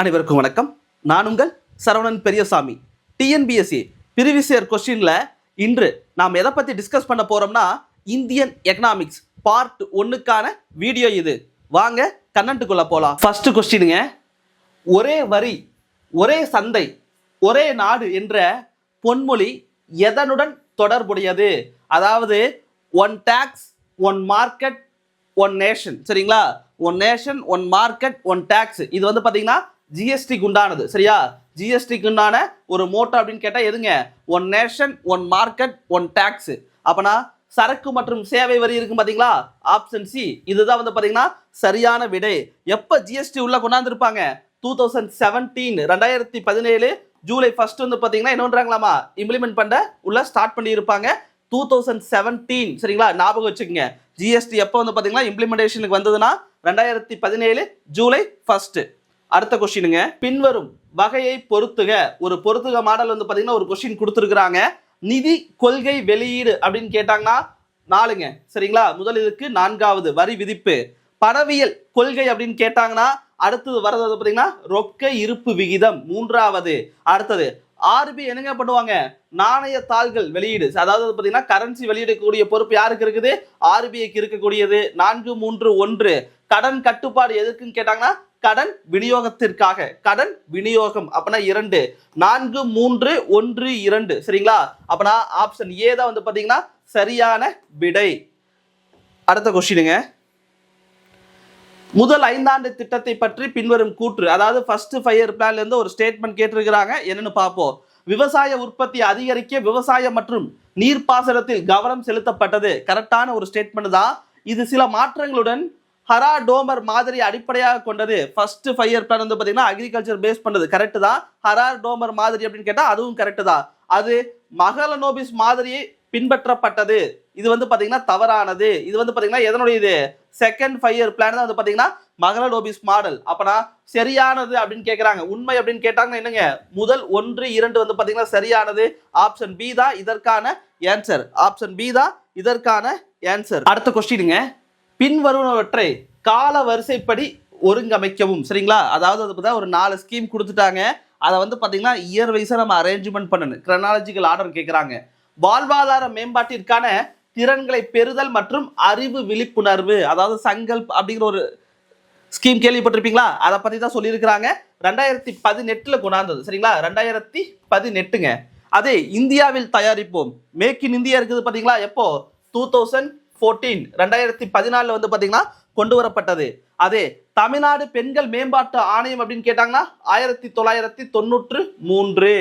அனைவருக்கும் வணக்கம். நான் உங்கள் Saravanan Periyasamy. TNPSC previous year கொஸ்டின்ல இன்று நாம் எதை பற்றி டிஸ்கஸ் பண்ண போறோம்னா இந்தியன் எக்கனாமிக்ஸ் பார்ட் 1க்கான வீடியோ இது. வாங்க கண்ணன்ட்டுக்குள்ள போலாம். ஃபர்ஸ்ட் கொஸ்டினுங்க, ஒரே வரி, ஒரே சந்தை, ஒரே நாடு என்ற பொன்மொழி எதனுடன் தொடர்புடையது? அதாவது one tax, one market, one nation. சரிங்களா? One nation, one market, one tax. இது வந்து பார்த்தீங்கன்னா ஜிஎஸ்டிக்கு உண்டானது. சரியா? ஜிஎஸ்டிக்கு உண்டான ஒரு மோட்டோ அப்படின்னு கேட்டால் எதுங்க? One nation, one market, one tax. அப்பனா சரக்கு மற்றும் சேவை வரி இருக்கும் பார்த்தீங்களா? Option C. இதுதான் வந்து பார்த்தீங்கன்னா சரியான விடை. எப்போ ஜிஎஸ்டி உள்ள கொண்டாந்துருப்பாங்க? 2017 2017 ஜூலை 1 வந்து பார்த்தீங்கன்னா என்ன பண்ணுறாங்களாமா? இம்ப்ளிமெண்ட் பண்ண உள்ள ஸ்டார்ட் பண்ணியிருப்பாங்க 2017. சரிங்களா? ஞாபகம் வச்சுக்கோங்க. ஜிஎஸ்டி எப்போ வந்து பார்த்தீங்கன்னா இம்ப்ளிமெண்டேஷனுக்கு வந்ததுன்னா 2017 ஜூலை 1. அடுத்த கொஸ்டினுங்க, பின்வரும் வகையை பொறுத்துக. ஒரு பொறுத்துக மாடல் வந்து பார்த்தீங்கன்னா ஒரு கொஸ்டின் கொடுத்துருக்குறாங்க. நிதி கொள்கை வெளியீடு அப்படின்னு கேட்டாங்கன்னா 4ங்க. சரிங்களா? முதல் இதுக்கு 4வது வரி விதிப்பு. பணவியல் கொள்கை அப்படின்னு கேட்டாங்கன்னா அடுத்தது வரது பார்த்தீங்கன்னா ரொக்க இருப்பு விகிதம் 3வது. அடுத்தது ஆர்பிஐ என்னங்க பண்ணுவாங்க? நாணய தாள்கள் வெளியீடு. அதாவது பார்த்தீங்கன்னா கரன்சி வெளியிடக்கூடிய பொறுப்பு யாருக்கு இருக்குது? ஆர்பிஐக்கு இருக்கக்கூடியது. 431 கடன் கட்டுப்பாடு எதுக்குன்னு கேட்டாங்கன்னா கடன் விநியோகத்திற்காக. கடன் விநியோகம் அப்பனா 2. 4312. சரிங்களா? அப்பனா ஆப்ஷன் ஏ தான் வந்து பாத்தீங்கன்னா சரியான விடை. அடுத்த கொஸ்டினுங்க, முதல் 5 ஆண்டு திட்டத்தை பற்றி பின்வரும் கூற்று. அதாவது ஃபர்ஸ்ட் 5 இயர் பிளான்ல இருந்து ஒரு ஸ்டேட்மெண்ட் கேட்டிருக்கிறாங்க. என்னன்னு பார்ப்போம். விவசாய உற்பத்தி அதிகரிக்க விவசாயம் மற்றும் நீர்ப்பாசனத்தில் கவனம் செலுத்தப்பட்டது. கரெக்டான ஒரு ஸ்டேட்மெண்ட் தான். இது சில மாற்றங்களுடன் ஹராடோமர் மாதிரி அடிப்படையாக கொண்டது. ஃபர்ஸ்ட் 5 இயர் பிளான் வந்து பார்த்தீங்கன்னா அக்ரிகல்ச்சர் பேஸ் பண்ணது. கரெக்ட் தான். ஹராடோமர் மாதிரி அப்படின்னு கேட்டால் அதுவும் கரெக்ட் தான். அது மகளனோபிஸ் மாதிரியை பின்பற்றப்பட்டது. இது வந்து பார்த்தீங்கன்னா தவறானது. இது வந்து பார்த்தீங்கன்னா எதனுடைய இது? செகண்ட் 5 இயர் பிளான் தான் வந்து பார்த்தீங்கன்னா மகளனோபிஸ் மாடல். அப்பனா சரியானது அப்படின்னு கேட்குறாங்க. உண்மை அப்படின்னு கேட்டாங்கன்னா என்னங்க? முதல் 1, 2 வந்து பார்த்தீங்கன்னா சரியானது. ஆப்ஷன் பி தான் இதற்கான ஆன்சர். ஆப்ஷன் பி தான் இதற்கான ஆன்சர். அடுத்த கொஸ்டினுங்க, பின்வருவனவற்றை கால வரிசைப்படி ஒருங்கமைக்கவும். சரிங்களா? அதாவது அது ஒரு 4 ஸ்கீம் கொடுத்துட்டாங்க. அதை வந்து பார்த்தீங்கன்னா இயர் வைஸாக நம்ம அரேஞ்ச்மெண்ட் பண்ணணும். கிரனாலஜிக்கல் ஆர்டர் கேட்குறாங்க. வாழ்வாதார மேம்பாட்டிற்கான திறன்களை பெறுதல் மற்றும் அறிவு விழிப்புணர்வு, அதாவது சங்கல்ப் அப்படிங்கிற ஒரு ஸ்கீம் கேள்விப்பட்டிருப்பீங்களா? அதை பற்றி தான் சொல்லியிருக்கிறாங்க. 2018 கொண்டாந்தது. சரிங்களா? 2018ங்க. அதே இந்தியாவில் தயாரிப்போம், மேக் இன் இந்தியா இருக்குது பார்த்தீங்களா? எப்போ? 2014 2014 வந்து பார்த்தீங்கன்னா கொண்டு வரப்பட்டது. அதே தமிழ்நாடு பெண்கள் மேம்பாட்டு ஆணையம் அப்படின்னு கேட்டாங்கன்னா 1993.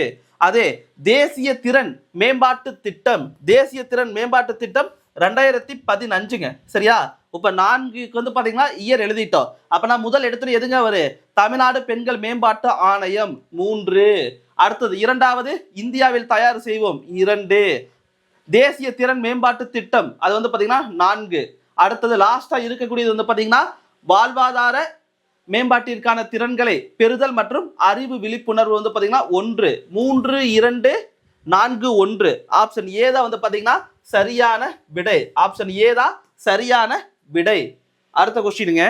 அதே தேசிய திறன் மேம்பாட்டு திட்டம், தேசிய திறன் மேம்பாட்டு திட்டம் 2015ங்க. சரியா? இப்ப 4க்கு வந்து பாத்தீங்கன்னா இயர் எழுதிட்டோம். அப்ப நான் முதல் எடுத்து எதுங்க வரு? தமிழ்நாடு பெண்கள் மேம்பாட்டு ஆணையம் 3. அடுத்தது 2வது இந்தியாவில் தயார் செய்வோம் 2. தேசிய திறன் மேம்பாட்டு திட்டம் அது வந்து பாத்தீங்கன்னா 4. அடுத்தது லாஸ்டா இருக்கக்கூடியது வந்து பாத்தீங்கன்னா வாழ்வாதார மேம்பாட்டிற்கான திறன்களை பெறுதல் மற்றும் அறிவு விழிப்புணர்வு வந்து பாத்தீங்கன்னா 1. 3, 2, 4, 1. ஆப்ஷன் ஏ தான் வந்து பாத்தீங்கன்னா சரியான விடை. ஆப்ஷன் ஏ தான் சரியான விடை. அடுத்த கொஸ்டினுங்க,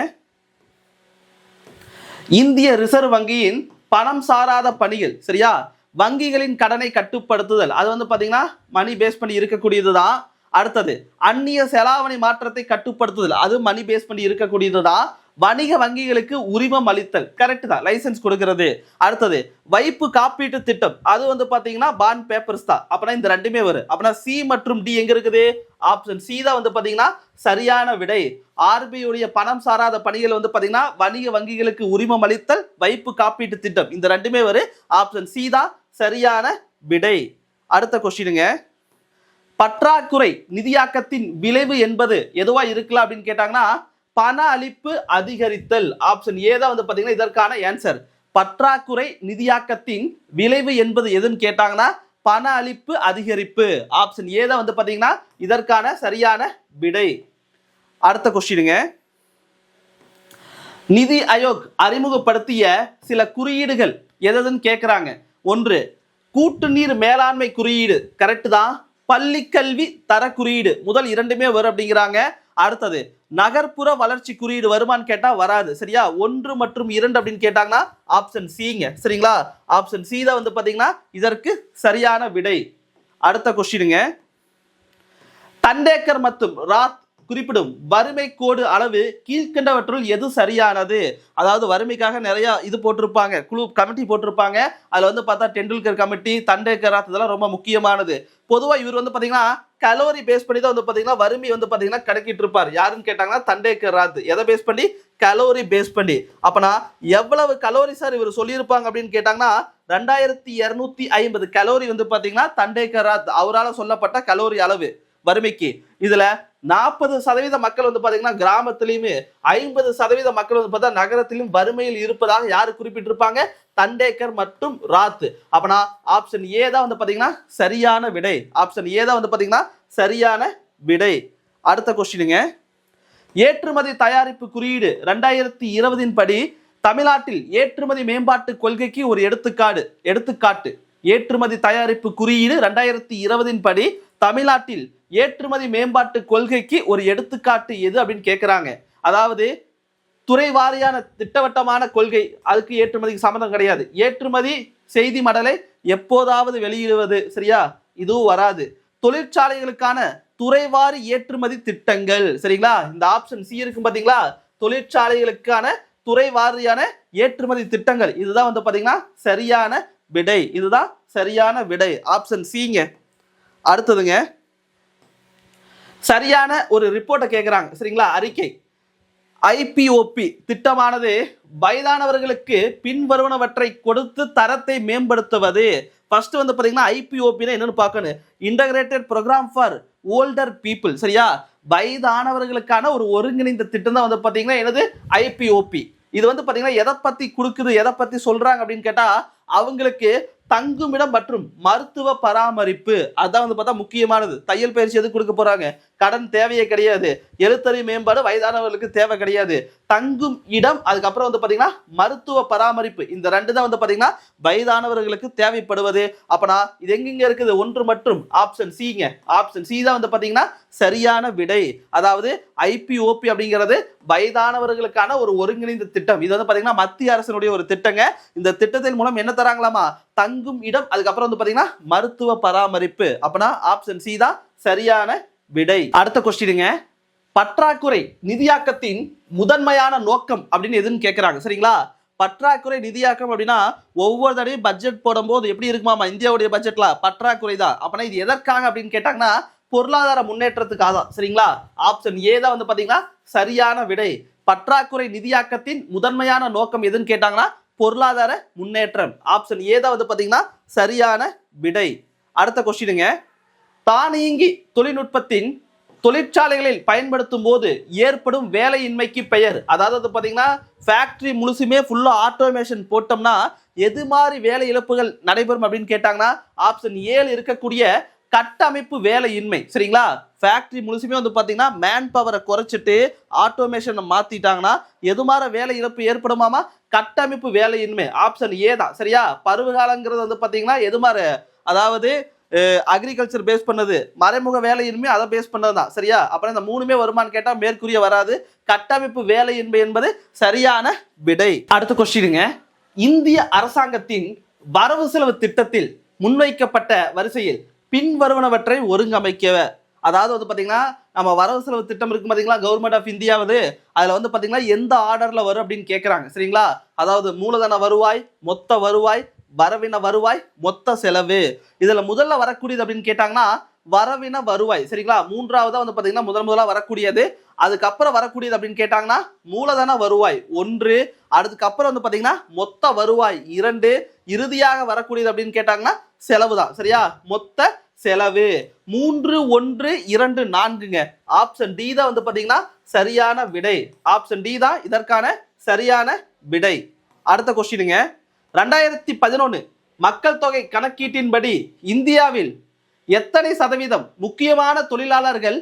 இந்திய ரிசர்வ் வங்கியின் பணம் சாராத பணிகள். சரியா? வங்கிகளின் கடனை கட்டுப்படுத்துதல் அது வந்து பாத்தீங்கன்னா மணி பேஸ் பண்ணி இருக்கக்கூடியது தான். அடுத்தது அந்நிய செலாவணி மாற்றத்தை கட்டுப்படுத்துதல், அது மணி பேஸ் பண்ணி இருக்கக்கூடியது தான். வணிக வங்கிகளுக்கு உரிமம் அளித்தல், கரெக்ட் தான், லைசன்ஸ் கொடுக்கிறது. அடுத்தது வைப்பு காப்பீட்டு திட்டம், அது வந்து பாத்தீங்கன்னா பாண்ட் பேப்பர்ஸ் தான். அப்பனா இந்த ரெண்டுமே வரும். அப்பனா சி மற்றும் டி எங்க இருக்குது? ஆப்ஷன் சி தான் வந்து பாத்தீங்கன்னா சரியான விடை. ஆர்பிஐ உடைய பணம் சாராத பணிகள் வந்து பாத்தீங்கன்னா வணிக வங்கிகளுக்கு உரிமம் அளித்தல், வைப்பு காப்பீட்டு திட்டம், இந்த ரெண்டுமே வரும். ஆப்ஷன் சி தான் சரியான விடை. அடுத்த கொஸ்டினுங்க, பற்றாக்குறை நிதியாக்கத்தின் விளைவு என்பது எதுவா இருக்கலாம் அப்படின்னு கேட்டாங்கன்னா பண அளிப்பு அதிகரித்தல். ஆப்ஷன் ஏ தான் வந்து பாத்தீங்கன்னா இதற்கான ஆன்சர். பற்றாக்குறை நிதியாக்கத்தின் விளைவு என்பது எதுன்னு கேட்டாங்கன்னா பண அளிப்பு அதிகரிப்பு. ஆப்ஷன் ஏ தான் வந்து பாத்தீங்கன்னா இதற்கான சரியான விடை. அடுத்த கொஸ்டினுங்க, நிதி ஆயோக் அறிமுகப்படுத்திய சில குறியீடுகள் எதுன்னு கேட்கிறாங்க. 1 கூட்டு நீர் மேலாண்மை குறியீடு, கரெக்ட் தான். பள்ளி கல்வி தர குறியீடு முதல் 2மே வரும் அப்படிங்கிறாங்க. அடுத்தது நகர்ப்புற வளர்ச்சி குறியீடு வருமான்னு கேட்டா வராது. சரியா? 1 மற்றும் 2 அப்படின்னு கேட்டாங்கன்னா ஆப்ஷன் சிங்க. சரிங்களா? ஆப்ஷன் சி தான் வந்து பாத்தீங்கன்னா இதற்கு சரியான விடை. அடுத்த கொஸ்டினுங்க, தண்டேக்கர் மற்றும் ராத் குறிப்பிடும் வறுமை கோடு அளவு கீழ்கண்டவற்றுள் எது சரியானது? அதாவது வறுமைக்காக நிறைய இது போட்டிருப்பாங்க, குழு கமிட்டி போட்டிருப்பாங்க. அதுல வந்து பார்த்தா டெண்டுல்கர் கமிட்டி, தண்டேக்கர் ராத் இதெல்லாம் ரொம்ப முக்கியமானது. பொதுவா இவர் வந்து பாத்தீங்கன்னா கலோரி பேஸ் பண்ணி தான் வந்து பாத்தீங்கன்னா வறுமை வந்து பாத்தீங்கன்னா கணக்கிட்டு இருப்பார். யாருன்னு கேட்டாங்கன்னா தண்டேக்கர் ராத். எதை பேஸ் பண்ணி? கலோரி பேஸ் பண்ணி. அப்பனா எவ்வளவு கலோரி சார் இவர் சொல்லியிருப்பாங்க அப்படின்னு கேட்டாங்கன்னா 2250 கலோரி வந்து பாத்தீங்கன்னா தண்டேக்கர் ராத் அவரால் சொல்லப்பட்ட கலோரி அளவு வறுமைக்கு. இதுல 40% மக்கள் வந்து பாத்தீங்கன்னா கிராமத்திலையுமே 50% மக்கள் வந்து பார்த்தா நகரத்திலும் வறுமையில் இருப்பதாக யாரு குறிப்பிட்டிருப்பாங்க? தண்டேக்கர் மற்றும் ராத். அப்பனா ஆப்ஷன் ஏ தான் வந்து பாத்தீங்கன்னா சரியான விடை. ஆப்ஷன் ஏ தான் வந்து பாத்தீங்கன்னா சரியான விடை. அடுத்த கொஸ்டினுங்க, ஏற்றுமதி தயாரிப்பு குறியீடு 2020 படி தமிழ்நாட்டில் ஏற்றுமதி மேம்பாட்டு கொள்கைக்கு ஒரு எடுத்துக்காட்டு. ஏற்றுமதி தயாரிப்பு குறியீடு 2020 படி தமிழ்நாட்டில் ஏற்றுமதி மேம்பாட்டு கொள்கைக்கு ஒரு எடுத்துக்காட்டு எது அப்படின்னு கேட்கிறாங்க. அதாவது துறை வாரியான திட்டவட்டமான கொள்கை, அதுக்கு ஏற்றுமதிக்கு சம்மந்தம் கிடையாது. ஏற்றுமதி செய்தி மடலை எப்போதாவது வெளியிடுவது, சரியா? இதுவும் வராது. தொழிற்சாலைகளுக்கான துறைவாரி ஏற்றுமதி திட்டங்கள், சரிங்களா? இந்த ஆப்ஷன் சி இருக்கு பாத்தீங்களா, தொழிற்சாலைகளுக்கான துறை வாரியான ஏற்றுமதி திட்டங்கள். இதுதான் வந்து பாத்தீங்கன்னா சரியான விடை. இதுதான் சரியான விடை. ஆப்ஷன் சிங்க. அடுத்ததுங்க, சரியான ஒரு ரிப்போர்ட்டை கேட்கிறாங்க, சரிங்களா? அறிக்கை. ஐபிஓபி திட்டமானது வயதானவர்களுக்கு பின்வருவனவற்றை கொடுத்து தரத்தை மேம்படுத்துவது. ஃபர்ஸ்ட் வந்து பாத்தீங்கன்னா ஐபிஓபினா என்னன்னு பார்க்கணும். Integrated program for older people. சரியா? வயதானவர்களுக்கான ஒரு ஒருங்கிணைந்த திட்டம் தான் வந்து பாத்தீங்கன்னா என்னது? ஐபிஓபி. இது வந்து பாத்தீங்கன்னா எதை பத்தி கொடுக்குது, எதை பத்தி சொல்றாங்க அப்படின்னு கேட்டா அவங்களுக்கு தங்குமிடம் மற்றும் மருத்துவ பராமரிப்பு. அதான் வந்து பார்த்தா முக்கியமானது. தையல் பயிற்சி எது கொடுக்க போறாங்க? கடன் தேவையே கிடையாது. எழுத்தறிவு மேம்பாடு வயதானவர்களுக்கு தேவை கிடையாது. தங்கும் இடம், அதுக்கப்புறம் வந்து பாத்தீங்கன்னா மருத்துவ பராமரிப்பு. இந்த ரெண்டு தான் வந்து பாத்தீங்கன்னா வயதானவர்களுக்கு தேவைப்படுவது. அப்பனா இது எங்கெங்க இருக்குது? 1 மற்றும் ஆப்ஷன் சிங்க. ஆப்ஷன் சி தான் வந்து பாத்தீங்கன்னா சரியான விடை. அதாவது ஐபிஓபி அப்படிங்கிறது வயதானவர்களுக்கான ஒரு ஒருங்கிணைந்த திட்டம். இது வந்து பாத்தீங்கன்னா மத்திய அரசினுடைய ஒரு திட்டங்க. இந்த திட்டத்தின் மூலம் என்ன தராங்களாமா? தங்கும் இடம், அதுக்கப்புறம் வந்து பாத்தீங்கன்னா மருத்துவ பராமரிப்பு. அப்பனா ஆப்ஷன் சி தான் சரியான விடை. அடுத்த கொஸ்டினுங்க, பற்றாக்குறை நிதியாக்கத்தின் முதன்மையான நோக்கம் அப்படின்னு எதுன்னு கேட்கிறாங்க, சரிங்களா? பற்றாக்குறை நிதியாக்கம் அப்படின்னா ஒவ்வொரு தடையும் பட்ஜெட் போடும்போது எப்படி இருக்குமாமா இந்தியாவுடைய பட்ஜெட்ல? பற்றாக்குறை தான். அப்பனா இது எதற்காக அப்படின்னு கேட்டாங்கன்னா பொருளாதார முன்னேற்றத்துக்காக தான், சரிங்களா? ஆப்ஷன் ஏ தான் வந்து பாத்தீங்கன்னா சரியான விடை. பற்றாக்குறை நிதியாக்கத்தின் முதன்மையான நோக்கம் எதுன்னு கேட்டாங்கன்னா பொருளாதார முன்னேற்றம். ஆப்ஷன் ஏ தான் வந்து பாத்தீங்கன்னா சரியான விடை. அடுத்த கொஸ்டினுங்க, தானியங்கி தொழில்நுட்பத்தின் தொழிற்சாலைகளில் பயன்படுத்தும் போது ஏற்படும் வேலையின்மைக்கு பெயர். அதாவது பாத்தீங்கன்னா ஃபேக்டரி முழுசுமே ஃபுல்லா ஆட்டோமேஷன் போட்டோம்னா எது மாதிரி வேலை இழப்புகள் நடைபெறும் அப்படின்னு கேட்டாங்கன்னா ஆப்ஷன் ஏழு இருக்கக்கூடிய கட்டமைப்பு வேலையின்மை, சரிங்களா? ஃபேக்டரி முழுசுமே வந்து பாத்தீங்கன்னா மேன் பவரை குறைச்சிட்டு ஆட்டோமேஷனை மாத்திட்டாங்கன்னா எது மாதிரி வேலை இழப்பு ஏற்படுமாமா? கட்டமைப்பு வேலையின்மை. ஆப்ஷன் ஏ தான், சரியா? பருவகாலங்கிறது வந்து பாத்தீங்கன்னா எது மாதிரி? அதாவது அக்ரிகல்ச்சர் பேஸ் பண்ணது, மறைமுக வேலையின்மை அதை பேஸ் பண்ணது தான், சரியா? அப்புறம் இந்த மூணுமே வருமானு கேட்டா மேற்கூறிய வராது. கட்டமைப்பு வேலையின்மை என்பது சரியான விடை. அடுத்த கொஸ்டினுங்க, இந்திய அரசாங்கத்தின் வரவு செலவு திட்டத்தில் முன்வைக்கப்பட்ட வரிசையில் பின்வருவனவற்றை ஒருங்கமைக்க. அதாவது வந்து பாத்தீங்கன்னா நம்ம வரவு செலவு திட்டம் இருக்கு பாத்தீங்களா, கவர்மெண்ட் ஆஃப் இந்தியாவது, அதுல வந்து பாத்தீங்கன்னா எந்த ஆர்டர்ல வரும் அப்படின்னு கேட்கறாங்க, சரிங்களா? அதாவது மூலதன வருவாய், மொத்த வருவாய், வரவின வருவாய், மொத்த செலவு. இதுல முதல்ல வரக்கூடியது அப்படின்னு கேட்டாங்கன்னா வரவின வருவாய், சரிங்களா? மூன்றாவதா வந்து பாத்தீங்கன்னா முதல்ல வரக்கூடியது. அதுக்கப்புறம் வரக்கூடியது அப்படின்னு கேட்டாங்கன்னா மூலதன வருவாய் 1, அதுக்கப்புறம் வந்து பாத்தீங்கன்னா மொத்த வருவாய் 2, இறுதியாக வரக்கூடியது அப்படின்னு கேட்டாங்கன்னா செலவு தான், சரியா? மொத்த செலவு 3, 1, 2, 4ங்க. ஆப்ஷன் டி தான் வந்து பாத்தீங்கன்னா சரியான விடை. ஆப்ஷன் டி தான் இதற்கான சரியான விடை. அடுத்த கொஸ்டினுங்க, 2011 மக்கள் தொகை கணக்கீட்டின்படி இந்தியாவில் எத்தனை சதவீதம் முக்கியமான தொழிலாளர்கள்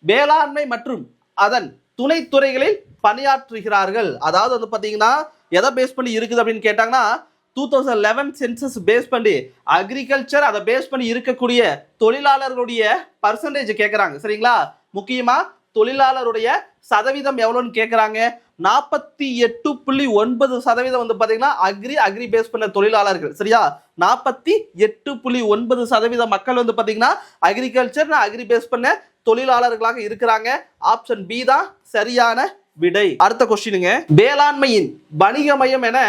வேளாண்மை மற்றும் அதன் துணை துறைகளில் பணியாற்றுகிறார்கள்? அதாவது வந்து பாத்தீங்கன்னா எதை பேஸ் பண்ணி இருக்குது அப்படின்னு கேட்டாங்கன்னா 2011 சென்சஸ் பேஸ் பண்ணி அக்ரிகல்ச்சர் அதை பேஸ் பண்ணி இருக்கக்கூடிய தொழிலாளர்களுடைய பர்சன்டேஜ் கேட்கறாங்க, சரிங்களா? முக்கியமா தொழிலாளருடைய சதவீதம் எவ்வளோன்னு கேட்குறாங்க. 48.9% வந்து பார்த்தீங்கன்னா அக்ரி பேஸ் பண்ண தொழிலாளர்கள். சரியா, 48.9% மக்கள் வந்து பார்த்தீங்கன்னா அக்ரிகல்ச்சர் அக்ரி பேஸ் பண்ண தொழிலாளர்களாக இருக்கிறாங்க. ஆப்ஷன் பி தான் சரியான விடை. அடுத்த கொஸ்டினுங்க, வேளாண்மையின் வணிகமயம் என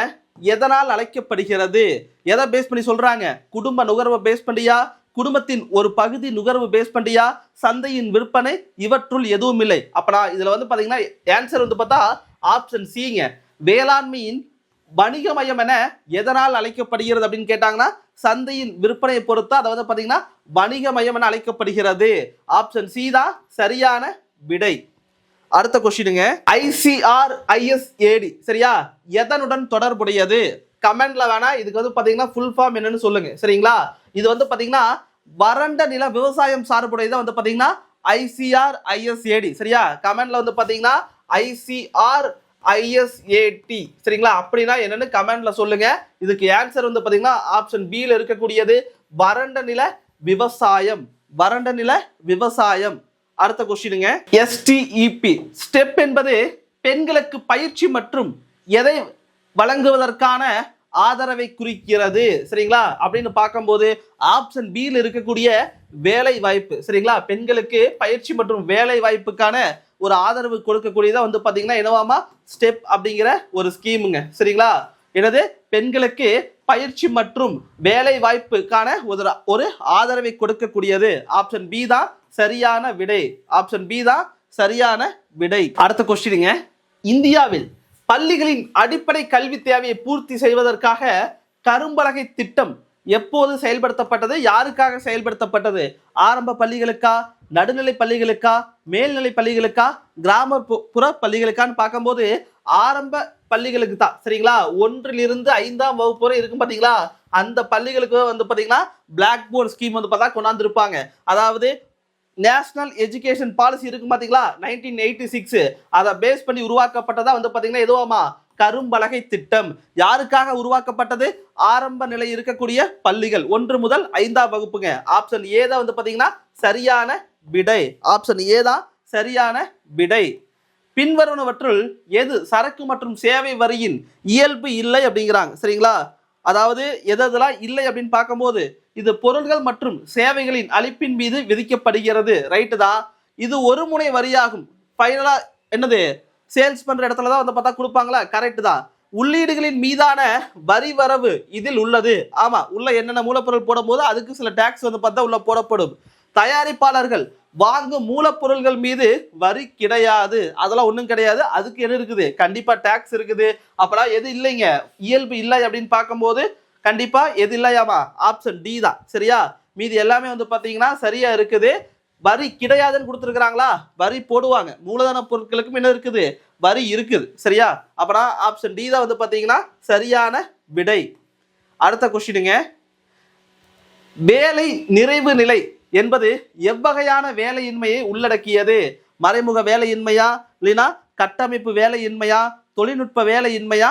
எதனால் அழைக்கப்படுகிறது? எதை பேஸ் பண்ணி சொல்றாங்க? குடும்ப நுகர்வை பேஸ் பண்ணியா, குடும்பத்தின் ஒரு பகுதி நுகர்வு பேஸ் பண்ணியா, சந்தையின் விற்பனை, இவற்றுள் எதுவும் இல்லை. அப்பனா இதுல வந்து பாத்தீங்கன்னா ஆன்சர் வந்து பார்த்தா ஆப்ஷன் சிங்க. வேளாண்மையின் வணிகமயம் என எதனால் அழைக்கப்படுகிறது அப்படின்னு கேட்டாங்கன்னா சந்தையின் விற்பனையை பொறுத்து அதை வந்து பாத்தீங்கன்னா வணிகமயம் என அழைக்கப்படுகிறது. ஆப்ஷன் சி தான் சரியான விடை. அடுத்த கொஸ்டினுங்க, ICRISAD சரியா எதனுடன் தொடர்புடையது? கமெண்ட்ல வேணா இதுக்கு வந்து பாத்தீங்கன்னா ஃபுல் ஃபார்ம் என்னன்னு சொல்லுங்க. சரிங்களா, இது வந்து பாத்தீங்கன்னா வறண்ட நில விவசாயம் சார்புடையதை வந்து பாத்தீங்கன்னா ICRISAD. சரியா, கமெண்ட்ல வந்து பாத்தீங்கன்னா ICRISAT சரிங்களா, அப்படின்னா என்னன்னு கமெண்ட்ல சொல்லுங்க. இதுக்கு ஆன்சர் வந்து பாத்தீங்கன்னா ஆப்ஷன் பி ல இருக்கக்கூடியது வறண்ட நில விவசாயம். வறண்ட நில விவசாயம். அடுத்த கொஸ்டினுங்க, STEP ஸ்டெப் என்பது பெண்களுக்கு பயிற்சி மற்றும் எதை வழங்குவதற்கான ஆதரவை குறிக்கிறது? சரிங்களா, அப்படின்னு பார்க்கும்போது ஆப்ஷன் பி ல இருக்கக்கூடிய வேலை வாய்ப்பு. சரிங்களா, பெண்களுக்கு பயிற்சி மற்றும் வேலை வாய்ப்புக்கான ஒரு ஆதரவு கொடுக்கக்கூடியதா வந்து பாத்தீங்கன்னா என்னவாமா ஸ்டெப் அப்படிங்கிற ஒரு ஸ்கீமுங்க. சரிங்களா, எனது பெண்களுக்கு பயிற்சி மற்றும் வேலை வாய்ப்புக்கான ஒரு ஆதரவை கொடுக்கக்கூடியது. ஆப்ஷன் பி தான் சரியான விடை. ஆப்ஷன் பி தான் சரியான விடை. அடுத்த கொஸ்டினுங்க, இந்தியாவில் பள்ளிகளின் அடிப்படை கல்வி தேவையை பூர்த்தி செய்வதற்காக கரும்பலகை திட்டம் எப்போது செயல்படுத்தப்பட்டது? யாருக்காக செயல்படுத்தப்பட்டது? ஆரம்ப பள்ளிகளுக்கா, நடுநிலை பள்ளிகளுக்கா, மேல்நிலை பள்ளிகளுக்கா, கிராமப்புற பள்ளிகளுக்கான்னு பார்க்கும்போது ஆரம்ப பள்ளிகளுக்கு தான். சரிங்களா, 1 இருந்து 5ஆம் வகுப்பு வரை இருக்கும் பாத்தீங்களா, அந்த பள்ளிகளுக்கு வந்து பாத்தீங்கன்னா பிளாக் போர்ட் ஸ்கீம் வந்து பார்த்தா கொண்டாந்துருப்பாங்க. அதாவது நேஷனல் எஜுகேஷன் பாலிசி இருக்கு பாத்தீங்களா 1986, அதை பேஸ் பண்ணி உருவாக்கப்பட்டதா வந்து பாத்தீங்கன்னா எதுவாமா கரும்பலகை திட்டம். யாருக்காக உருவாக்கப்பட்டது? ஆரம்ப நிலை இருக்கக்கூடிய பள்ளிகள் 1 முதல் 5ஆம் வகுப்புங்க. ஆப்ஷன் ஏ தான் வந்து பாத்தீங்கன்னா சரியான விடை. ஆப்ஷன் ஏ தான் சரியான விடை. பின்வருவனவற்றுள் எது சரக்கு மற்றும் சேவை வரியின் இயல்பு இல்லை அப்படிங்கிறாங்க. சரிங்களா, அதாவது எதெல்லாம் இல்லை அப்படின்னு பார்க்கும்போது இது பொருள்கள் மற்றும் சேவைகளின் அளிப்பின் மீது விதிக்கப்படுகிறது. ரைட்டு தான். இது ஒரு முனை வரியாகும். ஃபைனலா என்னது சேல்ஸ் பண்ற இடத்துல தான் வந்து பார்த்தா கொடுப்பாங்களா? கரெக்ட் தான். உள்ளீடுகளின் மீதான வரி வரவு இதில் உள்ளது. ஆமா, உள்ள என்னென்ன மூலப்பொருள் போடும்போது அதுக்கு சில டாக்ஸ் வந்து பார்த்தா உள்ள போடப்படும். தயாரிப்பாளர்கள் வாங்கும் மூலப்பொருள்கள் மீது வரி கிடையாது. அதெல்லாம் ஒன்றும் கிடையாது. அதுக்கு என்ன இருக்குது? கண்டிப்பா டாக்ஸ் இருக்குது. அப்பலாம் எது இல்லைங்க இயல்பு இல்லை அப்படின்னு பார்க்கும்போது கண்டிப்பா எது இல்லையாமா ஆப்ஷன் டி தான். சரியா, மீதி எல்லாமே வந்து பாத்தீங்கன்னா சரியா இருக்குது. வரி கிடையாதுன்னு கொடுத்துருக்காங்களா? வரி போடுவாங்க. மூலதன பொருட்களுக்கும் என்ன இருக்குது? வரி இருக்குது. சரியா, அப்புறம் ஆப்ஷன் டி தான் வந்து பாத்தீங்கன்னா சரியான விடை. அடுத்த கொஸ்டினுங்க, வேலை நிறைவு நிலை என்பது எவ்வகையான வேலையின்மையை உள்ளடக்கியது? மறைமுக வேலையின்மையா, இல்லைன்னா கட்டமைப்பு வேலையின்மையா, தொழில்நுட்ப வேலையின்மையா,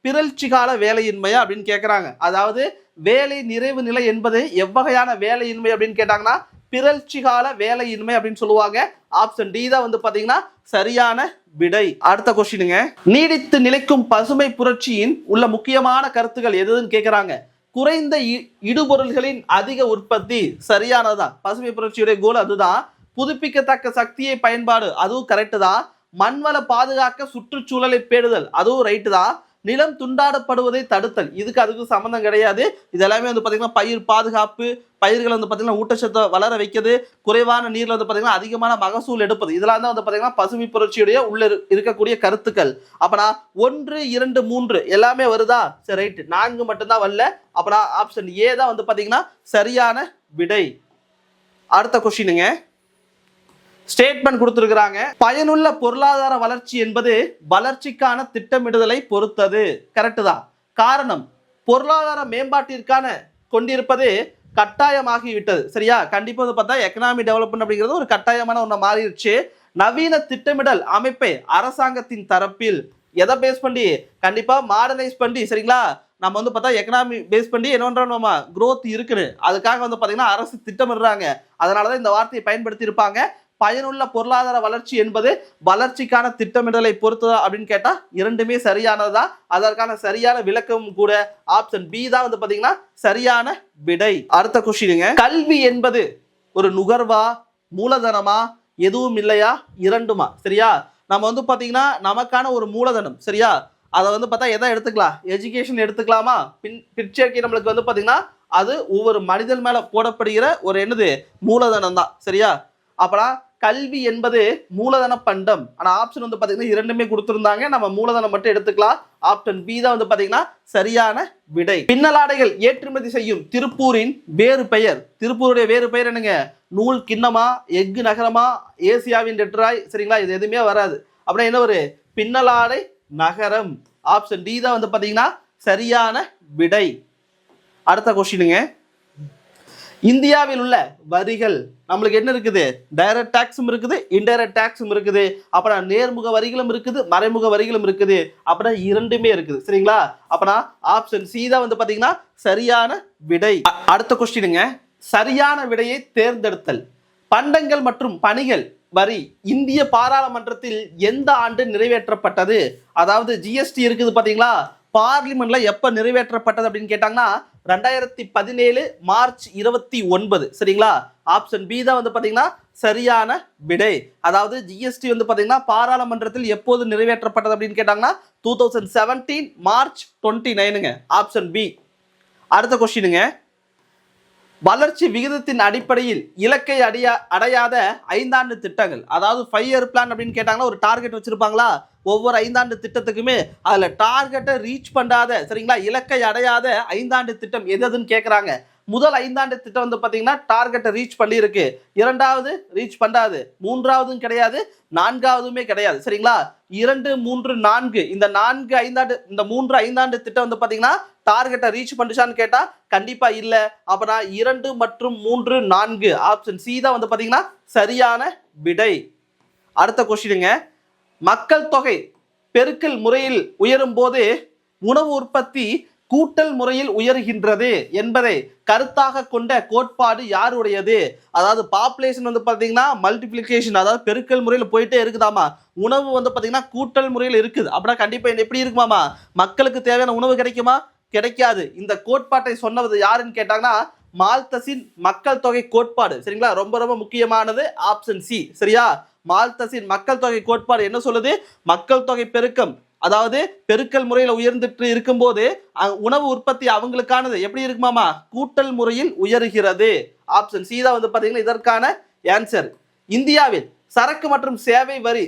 பிறழ்ச்சி கால வேலையின்மையா அப்படின்னு கேட்குறாங்க. அதாவது வேலை நிறைவு நிலை என்பது எவ்வகையான வேலையின்மை அப்படின்னு கேட்டாங்கன்னா பிறழ்ச்சி கால வேலையின்மை அப்படின்னு சொல்லுவாங்க. ஆப்ஷன் டி தான் வந்து பாத்தீங்கன்னா சரியான விடை. அடுத்த கொஸ்டினுங்க, நீடித்து நிலைக்கும் பசுமை புரட்சியின் உள்ள முக்கியமான கருத்துக்கள் எதுன்னு கேட்குறாங்க. குறைந்த இடுபொருள்களின் அதிக உற்பத்தி. சரியானதுதான். பசுமை புரட்சியுடைய கோல் அதுதான். புதுப்பிக்கத்தக்க சக்தியை பயன்பாடு, அதுவும் கரெக்டு தான். மண்வள பாதுகாக்க சுற்றுச்சூழலை பேணுதல், அதுவும் ரைட்டு தான். நிலம் துண்டாடப்படுவதை தடுத்தல், இதுக்கு அதுக்கு சம்மந்தம் கிடையாது. இதெல்லாமே வந்து பார்த்தீங்கன்னா பயிர் பாதுகாப்பு, பயிர்கள் வந்து பார்த்தீங்கன்னா ஊட்டச்சத்தை வளர வைக்கிறது, குறைவான நீரில் வந்து பார்த்தீங்கன்னா அதிகமான மகசூல் எடுப்பது, இதெல்லாம் தான் வந்து பார்த்தீங்கன்னா பசுமை புரட்சியுடைய உள்ள இருக்கக்கூடிய கருத்துக்கள். அப்பனா 1, 2, 3 எல்லாமே வருதா? சரி ரைட், 4 மட்டும்தான் வரல. அப்பனா ஆப்ஷன் ஏ தான் வந்து பார்த்தீங்கன்னா சரியான விடை. அடுத்த கொஸ்டினுங்க, ஸ்டேட்மெண்ட் கொடுத்திருக்கிறாங்க. பயனுள்ள பொருளாதார வளர்ச்சி என்பது வளர்ச்சிக்கான திட்டமிடுதலை பொறுத்தது. கரெக்ட் தான். காரணம், பொருளாதார மேம்பாட்டிற்கான கொண்டிருப்பது கட்டாயமாகிவிட்டது. சரியா, கண்டிப்பா வந்து பார்த்தா எக்கனாமி டெவலப்மெண்ட் அப்படிங்கிறது ஒரு கட்டாயமான ஒன்று மாறிடுச்சு. நவீன திட்டமிடல் அமைப்பை அரசாங்கத்தின் தரப்பில் எதை பேஸ் பண்ணி? கண்டிப்பா மாடர்னைஸ் பண்ணி. சரிங்களா, நம்ம வந்து பார்த்தா எக்கனாமி பேஸ் பண்ணி என்ன குரோத் இருக்குன்னு அதுக்காக வந்து பார்த்தீங்கன்னா அரசு திட்டமிடுறாங்க. அதனாலதான் இந்த வார்த்தையை பயன்படுத்தி இருப்பாங்க. பயனுள்ள பொருளாதார வளர்ச்சி என்பது வளர்ச்சிக்கான திட்டமிடலை பொறுத்ததா அப்படின்னு கேட்டா இரண்டுமே சரியானதா? அதற்கான சரியான விளக்கமும் கூட ஆப்ஷன் பி தான் வந்து பாத்தீங்கன்னா சரியான விடை. அடுத்த கொஸ்டினுங்க, கல்வி என்பது ஒரு நுகர்வா, மூலதனமா, எதுவும் இல்லையா, இரண்டுமா? சரியா, நம்ம வந்து பாத்தீங்கன்னா நமக்கான ஒரு மூலதனம். சரியா, அதை வந்து பார்த்தா எதை எடுத்துக்கலாம், எஜுகேஷன் எடுத்துக்கலாமா? பிற்சேர்க்கை நம்மளுக்கு வந்து பாத்தீங்கன்னா அது ஒவ்வொரு மனிதன் மேல போடப்படுகிற ஒரு என்னது, மூலதனம் தான். சரியா, அப்பனா கல்வி என்பது மூலதன பண்டம். ஆனா ஆப்ஷன் வந்து பாத்தீங்கன்னா இரண்டுமே கொடுத்திருந்தாங்க, நம்ம மூலதனம் மட்டும் எடுத்துக்கலாம். ஆப்ஷன் பி தான் வந்து பாத்தீங்கன்னா சரியான விடை. பின்னலாடைகள் ஏற்றுமதி செய்யும் திருப்பூரின் வேறு பெயர். திருப்பூருடைய வேறு பெயர் என்னங்க? நூல் கிண்ணமா, எஃகு நகரமா, ஏசியாவின் டெட்ராய். சரிங்களா, இது எதுவுமே வராது. அப்படின்னா என்ன ஒரு பின்னலாடை நகரம். ஆப்ஷன் டி தான் வந்து பாத்தீங்கன்னா சரியான விடை. அடுத்த கொஸ்டினுங்க, இந்தியாவில் உள்ள வரிகள் நம்மளுக்கு என்ன இருக்குது? டைரக்ட் டாக்ஸும் இருக்குது, இன்டைரக்ட் டாக்ஸும் இருக்குது. அப்புறம் நேர்முக வரிகளும் இருக்குது, மறைமுக வரிகளும் இருக்குது. அப்புறம் இரண்டுமே இருக்குது. சரிங்களா, அப்பனா ஆப்ஷன் சி தான் வந்து பாத்தீங்கன்னா சரியான விடை. அடுத்த கொஸ்டினுங்க, சரியான விடையை தேர்ந்தெடுத்தல். பண்டங்கள் மற்றும் பணிகள் வரி இந்திய பாராளுமன்றத்தில் எந்த ஆண்டு நிறைவேற்றப்பட்டது? அதாவது ஜிஎஸ்டி இருக்குது பாத்தீங்களா, பார்லிமெண்ட்ல எப்ப நிறைவேற்றப்பட்டது அப்படின்னு கேட்டாங்கன்னா 2017 மார்ச் 29. சரிங்களா, ஆப்ஷன் பி தான் வந்து பாத்தீங்கன்னா சரியான விடை. அதாவது ஜிஎஸ்டி வந்து பாத்தீங்கன்னா பாராளுமன்றத்தில் எப்போது நிறைவேற்றப்பட்டது அப்படின்னு கேட்டாங்கன்னா 2017 மார்ச் 29ங்க. Option B. அடுத்த கொஸ்டினுங்க, வளர்ச்சி விகிதத்தின் அடிப்படையில் இலக்கை அடையாத 5 ஆண்டு திட்டங்கள். அதாவது 5 இயர் பிளான் அப்படின்னு கேட்டாங்கன்னா ஒரு டார்கெட் வச்சிருப்பாங்களா? ஒவ்வொரு 5 ஆண்டு திட்டத்துக்குமே அதுல டார்கெட்டை ரீச் பண்ணாத, சரிங்களா, இலக்கை அடையாத 5 ஆண்டு திட்டம் எதுன்னு கேட்கறாங்க. முதல் 5 ஆண்டு திட்டம் வந்து பாத்தீங்கன்னா டார்கெட்டை ரீச் பண்ணி இருக்கு, இரண்டாவது ரீச் பண்ணாது, மூன்றாவதும் கிடையாது, நான்காவதுமே கிடையாது. சரிங்களா, 2, 3, 4 இந்த 4 5 இந்த 3 5 திட்டம் வந்து பாத்தீங்கன்னா டார்கெட்டை ரீச் பண்ணிச்சான்னு கேட்டா கண்டிப்பா இல்ல. அப்பனா 2 மற்றும் 3 4 ஆப்ஷன் சி தான் வந்து பாத்தீங்கன்னா சரியான விடை. அடுத்த கொஸ்டினுங்க, மக்கள் தொகை பெருக்கல் முறையில் உயரும் போது உணவு உற்பத்தி கூட்டல் முறையில் உயர்கின்றது என்பதை கருத்தாக கொண்ட கோட்பாடு யாருடையது? அதாவது பாப்புலேஷன் வந்து பாத்தீங்கன்னா மல்டிபிளிகேஷன், அதாவது பெருக்கல் முறையில் போயிட்டே இருக்குதாமா, உணவு வந்து பாத்தீங்கன்னா கூட்டல் முறையில் இருக்குது. அப்படின்னா கண்டிப்பா எப்படி இருக்குமாமா, மக்களுக்கு தேவையான உணவு கிடைக்குமா? கிடைக்காது. இந்த கோட்பாட்டை சொன்னது யாருன்னு கேட்டாங்கன்னா மால்தஸின் மக்கள் தொகை கோட்பாடு. சரிங்களா, ரொம்ப ரொம்ப முக்கியமானது ஆப்ஷன் சி. சரியா, மால்தஸின் மக்கள் தொகை கோட்பாடு என்ன சொல்லுது? மக்கள் தொகை பெருக்கம், அதாவது பெருக்கல் முறையில் உயர்ந்துட்டு இருக்கும்போது உணவு உற்பத்தி அவங்களுக்கானது எப்படி இருக்குமாமா, கூட்டல் முறையில் உயர்கிறது. ஆப்ஷன் சி தான் வந்து பாத்தீங்கன்னா இதற்கான ஆன்சர். இந்தியாவில் சரக்கு மற்றும் சேவை வரி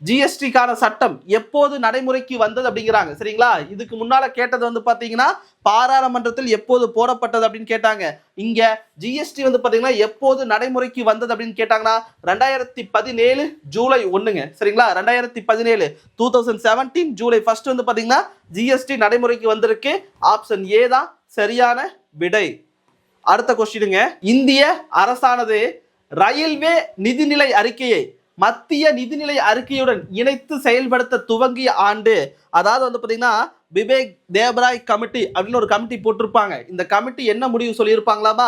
ஜிஎஸ்டிக்கான சட்டம் எப்போது நடைமுறைக்கு வந்தது அப்படிங்கிறாங்க. சரிங்களா, இதுக்கு முன்னால கேட்டது வந்து பாத்தீங்கன்னா பாராளுமன்றத்தில் எப்போது போடப்பட்டது அப்படின்னு கேட்டாங்க. இங்க ஜிஎஸ்டி வந்து பாத்தீங்கன்னா எப்போது நடைமுறைக்கு வந்தது அப்படின்னு கேட்டாங்கன்னா 2017 ஜூலை 1ங்க. சரிங்களா, 2017 2017 ஜூலை 1 வந்து பாத்தீங்கன்னா ஜிஎஸ்டி நடைமுறைக்கு வந்திருக்கு. ஆப்ஷன் ஏ தான் சரியான விடை. அடுத்த கொஸ்டினுங்க, இந்திய அரசானது ரயில்வே நிதிநிலை அறிக்கையை மத்திய நிதிநிலை அறிக்கையுடன் இணைத்து செயல்படுத்த துவங்கிய ஆண்டு. அதாவது வந்து பாத்தீங்கன்னா விவேக் தேபராய் கமிட்டி அப்படின்னு ஒரு கமிட்டி போட்டிருப்பாங்க. இந்த கமிட்டி என்ன முடிவு சொல்லியிருப்பாங்களாமா,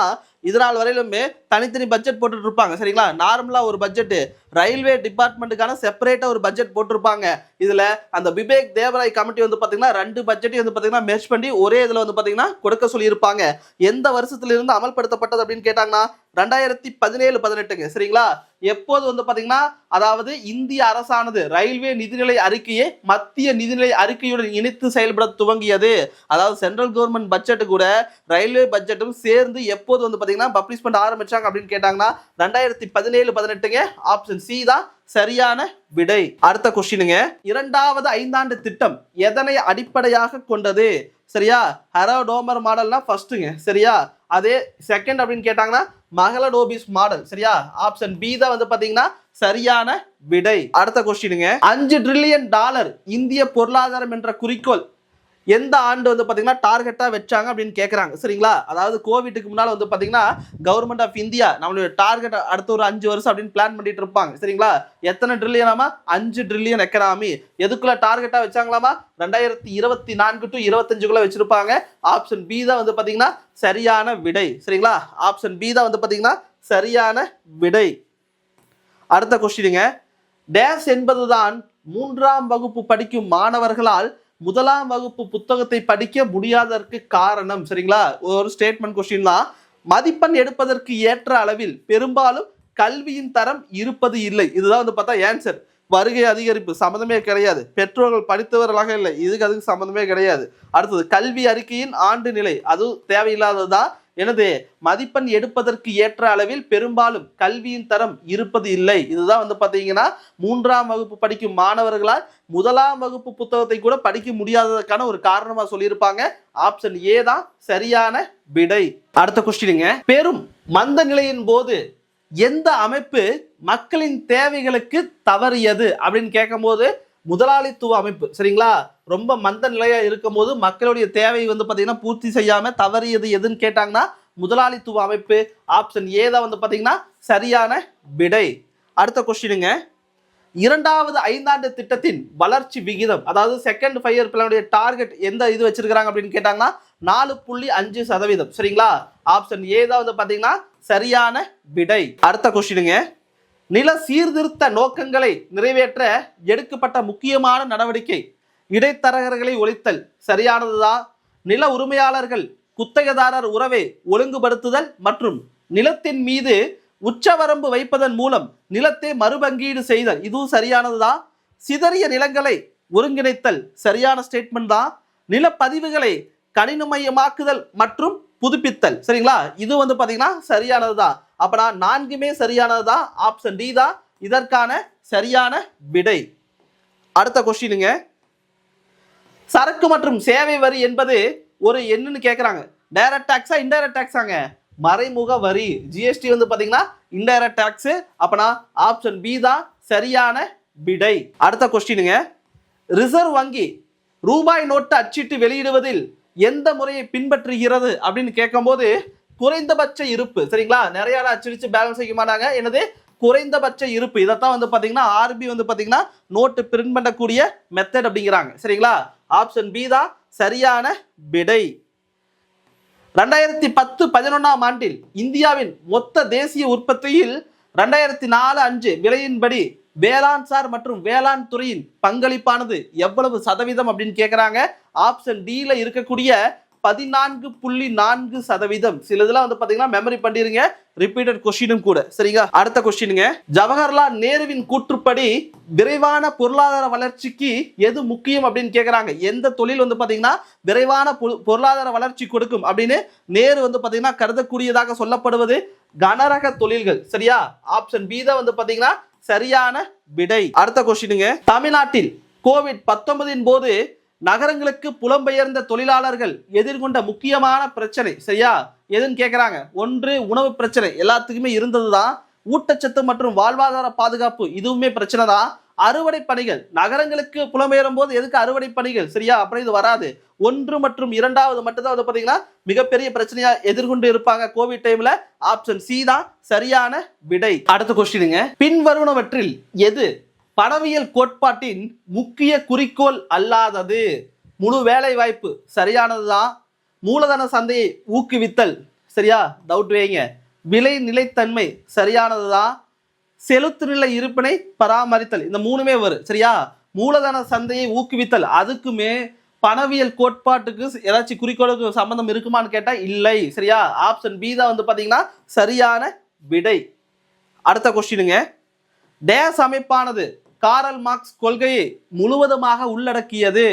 இதனால் வரையிலுமே தனித்தனி பட்ஜெட் போட்டுட்டு இருப்பாங்க. சரிங்களா, நார்மலா ஒரு பட்ஜெட், ரயில்வே டிபார்ட்மெண்ட்டுக்கான செப்பரேட்டா ஒரு பட்ஜெட் போட்டிருப்பாங்க. இதுல அந்த விவேக் தேவராய் கமிட்டி வந்து பாத்தீங்கன்னா 2 பட்ஜெட்டையும் வந்து பாத்தீங்கன்னா மெர்ஜ் பண்ணி ஒரே இதுல வந்து பாத்தீங்கன்னா கொடுக்க சொல்லியிருப்பாங்க. எந்த வருஷத்துல இருந்து அமல்படுத்தப்பட்டது அப்படின்னு கேட்டாங்கன்னா 2017-18ங்க. சரிங்களா, எப்போது வந்து பாத்தீங்கன்னா அதாவது இந்திய அரசானது ரயில்வே நிதிநிலை அறிக்கையை மத்திய நிதிநிலை அறிக்கையுடன் இணைத்து செயல்பட துவங்கியது. அதாவது சென்ட்ரல் கவர்மெண்ட் பட்ஜெட் கூட ரயில்வே பட்ஜெட்டும் சேர்ந்து எப்போது வந்து பாத்தீங்கன்னா பப்ளிஷ் பண்ண ஆரம்பிச்சாங்க அப்படின்னு கேட்டாங்கன்னா 2017-18ங்க. ஆப்ஷன் சி தான் சரியான விடை. அடுத்த கொஸ்டினுங்க, இரண்டாவது 5 ஆண்டு திட்டம் எதனை அடிப்படையாக கொண்டது? சரியா, ஹரோடோமர் மாடல்னா ஃபர்ஸ்ட்டுங்க. சரியா, அதே செகண்ட் அப்படின்னு கேட்டாங்கன்னா மகளடோபிஸ் மாடல். சரியா, ஆப்ஷன் பி தான் வந்து பாத்தீங்கன்னா சரியான விடை. அடுத்த கொஸ்டினுங்க, $5 டிரில்லியன் இந்திய பொருளாதாரம் என்ற குறிக்கோள் எந்த ஆண்டு வந்து பாத்தீங்கன்னா டார்கெட்டா வச்சாங்க அப்படின்னு கேக்குறாங்க. சரிங்களா, அதாவது கோவிட்க்கு முன்னால வந்து பாத்தீங்கன்னா கவர்மெண்ட் ஆஃப் இந்தியா நம்மளுடைய டார்கெட் அடுத்த ஒரு 5 வருஷம் அப்படின்னு பிளான் பண்ணிட்டு இருப்பாங்க. சரிங்களா, எத்தனை ட்ரில்லியனாமா, 5 ட்ரில்லியன் எக்கனாமி. எதுக்குள்ள டார்கெட்டா வச்சாங்களாமா, 2024 to 25 வச்சிருப்பாங்க. ஆப்ஷன் பி தான் வந்து பாத்தீங்கன்னா சரியான விடை. சரிங்களா, ஆப்ஷன் பி தான் வந்து பாத்தீங்கன்னா சரியான விடை. அடுத்த கொஸ்டினுங்க, டேஸ் என்பதுதான் 3ஆம் வகுப்பு படிக்கும் மாணவர்களால் 1ஆம் வகுப்பு புத்தகத்தை படிக்க முடியாததற்கு காரணம். சரிங்களா, ஒரு ஸ்டேட்மெண்ட் கொஸ்டின் தான். மதிப்பெண் எடுப்பதற்கு ஏற்ற அளவில் பெரும்பாலும் கல்வியின் தரம் இருப்பது இல்லை. இதுதான் வந்து பார்த்தா ஆன்சர். வருகை அதிகரிப்பு சம்மந்தமே கிடையாது. பெற்றோர்கள் படித்தவர்களாக இல்லை, அதுக்கு சம்மந்தமே கிடையாது. அடுத்தது கல்வி அறிக்கையின் ஆண்டு நிலை, அது தேவையில்லாததுதான். எனது மதிப்பெண் எடுப்பதற்கு ஏற்ற அளவில் பெரும்பாலும் கல்வியின் தரம் இருப்பது இல்லை. இதுதான் வந்து பார்த்தீங்கன்னா 3ஆம் வகுப்பு படிக்கும் மாணவர்களால் 1ஆம் வகுப்பு புத்தகத்தை கூட படிக்க முடியாததற்கான ஒரு காரணமா சொல்லியிருப்பாங்க. ஆப்ஷன் ஏ தான் சரியான விடை. அடுத்த கொஸ்டினுங்க, பெரும் மந்த நிலையின் போது எந்த அமைப்பு மக்களின் தேவைகளுக்கு தவறியது அப்படின்னு கேட்கும் போது முதலாளித்துவ அமைப்பு. சரிங்களா, ரொம்ப மந்த நிலையா இருக்கும் போது மக்களுடைய தேவை வந்து பாத்தீங்கன்னா பூர்த்தி செய்யாம தவறியது எதுன்னு கேட்டாங்கன்னா முதலாளித்துவ அமைப்பு. ஆப்ஷன் ஏ தான் வந்து பாத்தீங்கன்னா சரியான விடை. அடுத்த கொஸ்டினுங்க, 2வது ஐந்தாண்டு திட்டத்தின் வளர்ச்சி விகிதம், அதாவது செகண்ட் 5 இயர் பிளானுடைய டார்கெட் எந்த இது வச்சிருக்காங்க அப்படின்னு கேட்டாங்கன்னா 4.5%. சரிங்களா, ஆப்ஷன் ஏ தான் வந்து பாத்தீங்கன்னா சரியான விடை. அடுத்த கொஸ்டினுங்க, நில சீர்திருத்த நோக்கங்களை நிறைவேற்ற எடுக்கப்பட்ட முக்கியமான நடவடிக்கை இடைத்தரகர்களை ஒழித்தல். சரியானதுதான். நில உரிமையாளர்கள் குத்தகைதாரர் உறவை ஒழுங்குபடுத்துதல் மற்றும் நிலத்தின் மீது உச்சவரம்பு வைப்பதன் மூலம் நிலத்தை மறுபங்கீடு செய்தல், இதுவும் சரியானதுதான். சிதறிய நிலங்களை ஒருங்கிணைத்தல், சரியான ஸ்டேட்மெண்ட் தான். நிலப்பதிவுகளை கணினமயமாக்குதல் மற்றும் புதுப்பித்தல். சரிங்களா, இது வந்து பாத்தீங்கன்னா சரியானதுதான். அப்பனா 4மே சரியானதுதான். ஆப்ஷன் டி தான் இதற்கான சரியான விடை. அடுத்த கொஸ்டினுங்க, சரக்கு மற்றும் சேவை வரி என்பது ஒரு என்னன்னு கேட்கறாங்க. Direct டாக்ஸா indirect டாக்ஸாங்க? மறைமுக வரி. ஜிஎஸ்டி வந்து பாத்தீங்கன்னா இன்டைரக்ட் டாக்ஸ். அப்பனா ஆப்ஷன் பி தான் சரியான விடை. அடுத்த கொஸ்டினுங்க, ரிசர்வ் வங்கி ரூபாய் நோட்டு அச்சிட்டு வெளியிடுவதில் எந்த முறையை பின்பற்றுகிறது அப்படின்னு கேட்கும்போது குறைந்தபட்ச இருப்பு. சரிங்களா, நிறைய அச்சடிச்சு பேலன்ஸ் செய்ய மாட்டாங்க. என்னது குறைந்தபட்ச இருப்பு. இதைத்தான் வந்து பாத்தீங்கன்னா ஆர்பி வந்து பாத்தீங்கன்னா நோட்டு பிரிண்ட் பண்ணக்கூடிய மெத்தட் அப்படிங்கிறாங்க. சரிங்களா, ஆப்ஷன் பி தான் சரியான விடை. 2010-11ஆம் ஆண்டில் இந்தியாவின் மொத்த தேசிய உற்பத்தியில் 2004-5 விலையின்படி வேளாண் சார் மற்றும் வேளாண் துறையின் பங்களிப்பானது எவ்வளவு சதவீதம் அப்படின்னு கேட்கிறாங்க. ஆப்ஷன் டில இருக்கக்கூடிய 14.4%. சில இதெல்லாம் வந்து பாத்தீங்கன்னா மெமரி பண்ணிருங்க, ரிப்பீட்டட் கொஸ்டினும் கூட. சரிங்களா, அடுத்த கொஸ்டினுங்க, ஜவஹர்லால் நேருவின் கூற்றுப்படி விரைவான பொருளாதார வளர்ச்சிக்கு எது முக்கியம் அப்படின்னு கேட்கறாங்க. எந்த தொழில் வந்து பாத்தீங்கன்னா விரைவான பொருளாதார வளர்ச்சி கொடுக்கும் அப்படின்னு நேரு வந்து பாத்தீங்கன்னா கருதக்கூடியதாக சொல்லப்படுவது கனரக தொழில்கள். சரியா, ஆப்ஷன் பி தான் வந்து பாத்தீங்கன்னா சரியான விடை. அடுத்த கொஸ்டினுங்க, தமிழ்நாட்டில் கோவிட்-19 போது நகரங்களுக்கு புலம்பெயர்ந்த தொழிலாளர்கள் எதிர்கொண்ட முக்கியமான பிரச்சனை. சரியா, எதுன்னு கேட்கறாங்க. ஒன்று உணவு பிரச்சனை, எல்லாத்துக்குமே இருந்ததுதான். ஊட்டச்சத்து மற்றும் வாழ்வாதார பாதுகாப்பு, இதுவுமே பிரச்சனை தான். அறுவடை பணிகள், நகரங்களுக்கு புலம்பெயரும் போது எதுக்கு அறுவடை பணிகள்? சரியா, அப்புறம் இது வராது. 1 மற்றும் 2வது மட்டும் தான் வந்து பாத்தீங்கன்னா மிகப்பெரிய பிரச்சனையா எதிர்கொண்டு இருப்பாங்க கோவிட் டைம்ல. ஆப்ஷன் சி தான் சரியான விடை. அடுத்த கொஸ்டினுங்க, பின்வருவனவற்றில் எது பணவியல் கோட்பாட்டின் முக்கிய குறிக்கோள் அல்லாதது? முழு வேலை வாய்ப்பு, சரியானதுதான். மூலதன சந்தையை ஊக்குவித்தல், சரியா, டவுட் வைங்க. விலை நிலைத்தன்மை, சரியானதுதான். செலுத்து நிலை இருப்பினை பராமரித்தல், இந்த 3மே வரும். சரியா, மூலதன சந்தையை ஊக்குவித்தல், அதுக்குமே பணவியல் கோட்பாட்டுக்கு ஏதாச்சும் குறிக்கோளுக்கு சம்பந்தம் இருக்குமான்னு கேட்டா இல்லை. சரியா, ஆப்ஷன் பி தான் வந்து பாத்தீங்கன்னா சரியான விடை. அடுத்த கொஸ்டினுங்க, டேஸ் அமைப்பானது காரல் மார்க்ஸ் கொள்கையை முழுவதுமாக உள்ளடக்கியது.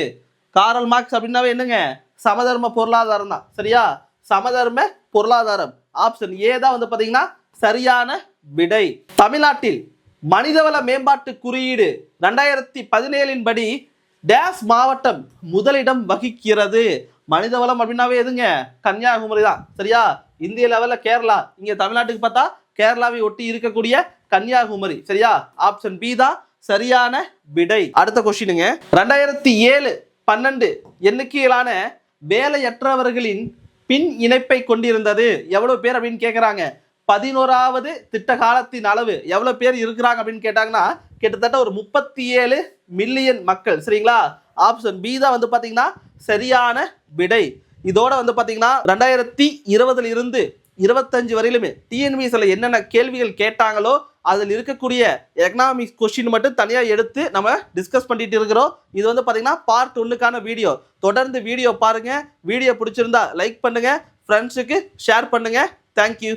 காரல் மார்க்ஸ் அப்படின்னாவே என்னங்க, சமதர்ம பொருளாதாரம் தான். சரியா, சமதர்ம பொருளாதாரம். ஆப்ஷன் ஏ தான் வந்து பாத்தீங்கன்னா சரியான விடை. தமிழ்நாட்டில் மனிதவள மேம்பாட்டு குறியீடு 2017 படி டேஸ் மாவட்டம் முதலிடம் வகிக்கிறது. மனிதவளம் அப்படின்னாவே எதுங்க, கன்னியாகுமரி தான். சரியா, இந்திய லெவல்ல கேரளா, இங்க தமிழ்நாட்டுக்கு பார்த்தா கேரளாவை ஒட்டி இருக்கக்கூடிய கன்னியாகுமரி. சரியா, ஆப்ஷன் பி தான் சரியான விடை. அடுத்த கொஸ்டினுங்க, 2007-12 எண்ணிக்கையிலான வேலையற்றவர்களின் பின் இணைப்பை கொண்டிருந்தது. எவ்வளவு பேர் அப்படின்னு கேட்கறாங்க. 11வது திட்ட காலத்தின் அளவு எவ்வளவு பேர் இருக்கிறாங்க அப்படின்னு கேட்டாங்கன்னா கிட்டத்தட்ட ஒரு 37 மில்லியன் மக்கள். சரிங்களா, ஆப்ஷன் பி தான் வந்து பாத்தீங்கன்னா சரியான விடை. இதோட வந்து பாத்தீங்கன்னா 2020 இருந்து 25 வரையிலுமே டிஎன்பிஎஸ்சில என்னென்ன கேள்விகள் கேட்டாங்களோ அதில் இருக்கக்கூடிய எக்கனாமிக்ஸ் கொஸ்டின் மட்டும் தனியாக எடுத்து நம்ம டிஸ்கஸ் பண்ணிட்டு இருக்கிறோம். இது வந்து பார்த்தீங்கன்னா பார்ட் 1க்கான வீடியோ. தொடர்ந்து வீடியோ பாருங்க. வீடியோ பிடிச்சிருந்தா லைக் பண்ணுங்க, ஃப்ரெண்ட்ஸுக்கு ஷேர் பண்ணுங்க. தேங்க்யூ.